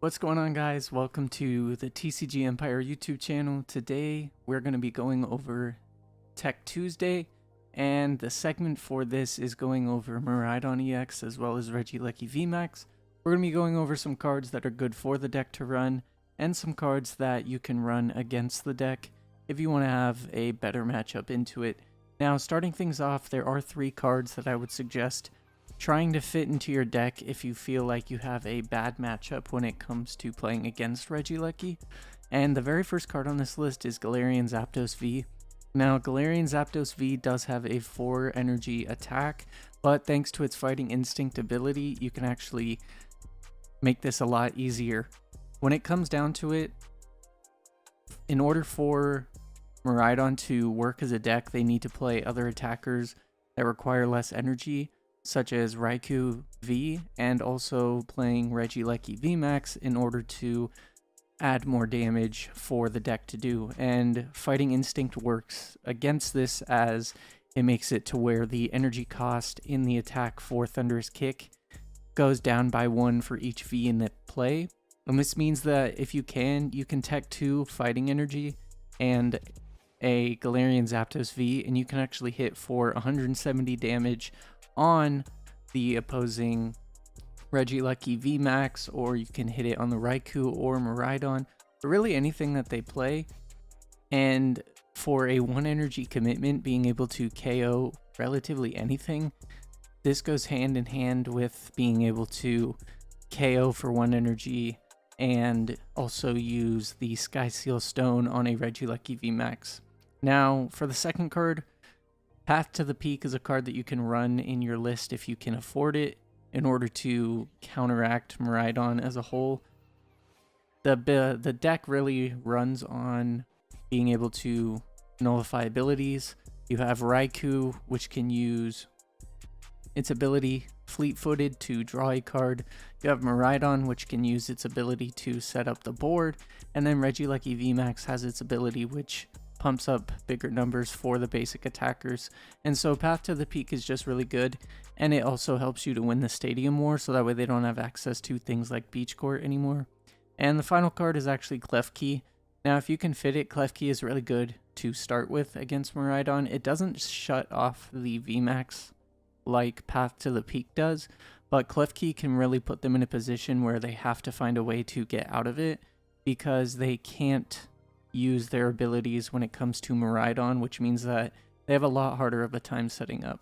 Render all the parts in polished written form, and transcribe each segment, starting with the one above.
What's going on, guys? Welcome to the TCG Empire YouTube channel. Today we're going to be going over Tech Tuesday, and the segment for this is going over Miraidon EX as well as Regieleki VMAX. We're going to be going over some cards that are good for the deck to run and some cards that you can run against the deck if you want to have a better matchup into it. Now, starting things off, there are 3 cards that I would suggest trying to fit into your deck if you feel like you have a bad matchup when it comes to playing against Regieleki. And the very first card on this list is Galarian Zapdos V. Now, Galarian Zapdos V does have a 4 energy attack, but thanks to its Fighting Instinct ability, you can actually make this a lot easier. When it comes down to it, in order for Miraidon to work as a deck, they need to play other attackers that require less energy, such as Raikou V, and also playing Regieleki VMAX in order to add more damage for the deck to do. And Fighting Instinct works against this, as it makes it to where the energy cost in the attack for Thunderous Kick goes down by 1 for each V in the play. And this means that if you can Tech 2 Fighting Energy and a Galarian Zapdos V, and you can actually hit for 170 damage on the opposing Regieleki VMAX, or you can hit it on the Raikou or Miraidon, or really anything that they play. And for a 1 energy commitment, being able to KO relatively anything, this goes hand in hand with being able to KO for 1 energy and also use the Sky Seal Stone on a Regieleki VMAX. Now, for the second card, Path to the Peak is a card that you can run in your list if you can afford it in order to counteract Miraidon as a whole. The deck really runs on being able to nullify abilities. You have Raikou, which can use its ability Fleet-Footed to draw a card. You have Miraidon, which can use its ability to set up the board. And then Regieleki VMAX has its ability, which pumps up bigger numbers for the basic attackers. And so Path to the Peak is just really good, and it also helps you to win the Stadium War, so that way they don't have access to things like Beach Court anymore. And the final card is actually Klefki. Now, if you can fit it, Klefki is really good to start with against Miraidon. It doesn't shut off the VMAX like Path to the Peak does, but Klefki can really put them in a position where they have to find a way to get out of it, because they can't use their abilities when it comes to Miraidon, which means that they have a lot harder of a time setting up.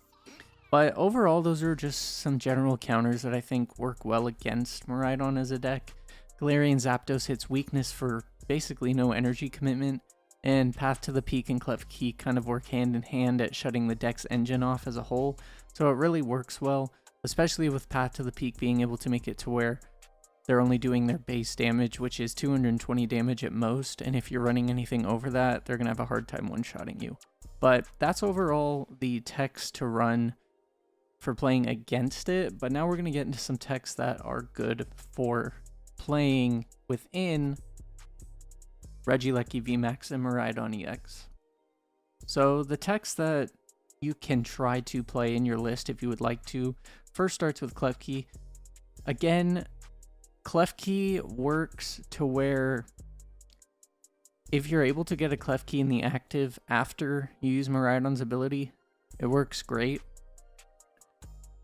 But overall, those are just some general counters that I think work well against Miraidon as a deck. Galarian Zapdos hits weakness for basically no energy commitment, and Path to the Peak and Klefki kind of work hand in hand at shutting the deck's engine off as a whole, so it really works well, especially with Path to the Peak being able to make it to where they're only doing their base damage, which is 220 damage at most, and if you're running anything over that, they're going to have a hard time one-shotting you. But that's overall the techs to run for playing against it, but now we're going to get into some techs that are good for playing within Regieleki VMAX and Miraidon EX. So the techs that you can try to play in your list if you would like to, first starts with Klefki. Again, Klefki works to where if you're able to get a Klefki in the active after you use Miraidon's ability, it works great.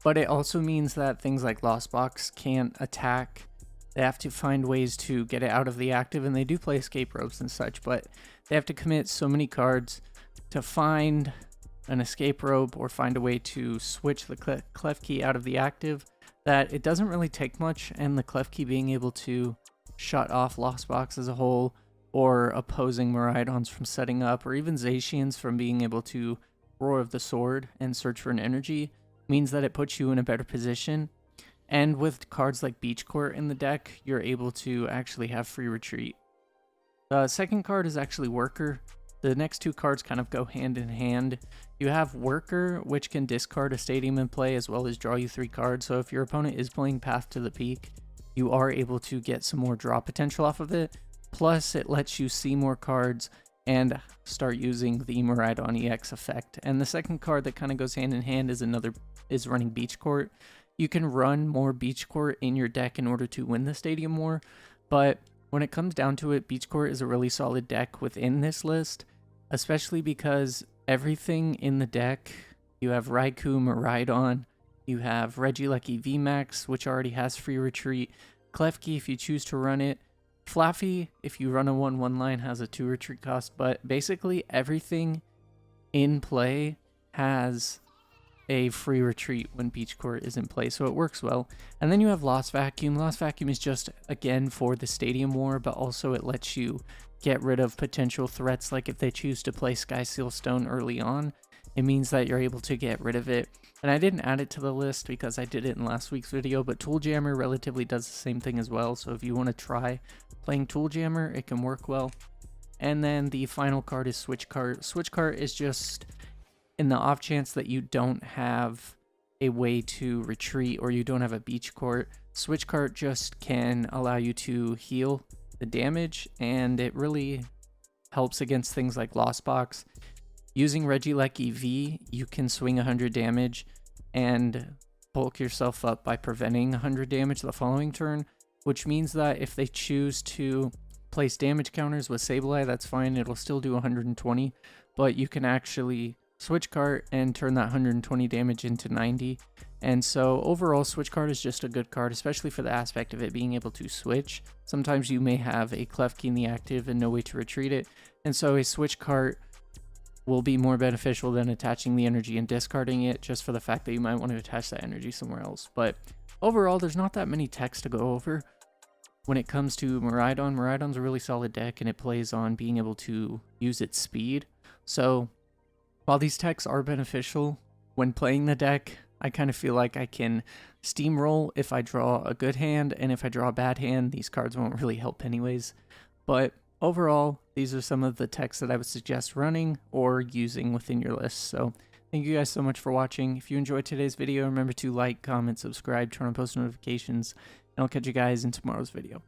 But it also means that things like Lost Box can't attack. They have to find ways to get it out of the active, and they do play escape ropes and such, but they have to commit so many cards to find an escape rope or find a way to switch the Klefki out of the active that it doesn't really take much, and the Klefki being able to shut off Lost Box as a whole, or opposing Miraidons from setting up, or even Zacians from being able to Roar of the Sword and search for an energy, means that it puts you in a better position. And with cards like Beach Court in the deck, you're able to actually have free retreat. The second card is actually Worker. The next 2 cards kind of go hand in hand. You have Worker, which can discard a Stadium in play as well as draw you 3 cards. So if your opponent is playing Path to the Peak, you are able to get some more draw potential off of it. Plus, it lets you see more cards and start using the Miraidon EX effect. And the second card that kind of goes hand in hand is running Beach Court. You can run more Beach Court in your deck in order to win the Stadium War, But when it comes down to it, Beach Court is a really solid deck within this list, especially because everything in the deck, you have Raikou, Miraidon, you have Regieleki VMAX, which already has free retreat, Klefki if you choose to run it, Flaffy if you run a 1/1 line has a 2 retreat cost, but basically everything in play has a free retreat when Beach Court is in play, so it works well. And then you have Lost Vacuum. Lost Vacuum is just, again, for the Stadium War, but also it lets you get rid of potential threats, like if they choose to play Sky Seal Stone early on, it means that you're able to get rid of it. And I didn't add it to the list because I did it in last week's video, but Tool Jammer relatively does the same thing as well, so if you want to try playing Tool Jammer, it can work well. And then the final card is Switch Cart. Switch Cart is just in the off chance that you don't have a way to retreat or you don't have a Beach Court, Switch Cart just can allow you to heal the damage, and it really helps against things like Lost Box. Using Regieleki V, you can swing 100 damage and bulk yourself up by preventing 100 damage the following turn, which means that if they choose to place damage counters with Sableye, that's fine, it'll still do 120, but you can actually Switch Cart and turn that 120 damage into 90. And so overall, Switch Cart is just a good card, especially for the aspect of it being able to switch. Sometimes you may have a Klefki in the active and no way to retreat it, and so a Switch Cart will be more beneficial than attaching the energy and discarding it, just for the fact that you might want to attach that energy somewhere else. But overall, there's not that many techs to go over. When it comes to Miraidon, Miraidon's a really solid deck, and it plays on being able to use its speed. So while these techs are beneficial when playing the deck, I kind of feel like I can steamroll if I draw a good hand, and if I draw a bad hand, these cards won't really help anyways. But overall, these are some of the techs that I would suggest running or using within your list. So thank you guys so much for watching. If you enjoyed today's video, remember to like, comment, subscribe, turn on post notifications, and I'll catch you guys in tomorrow's video.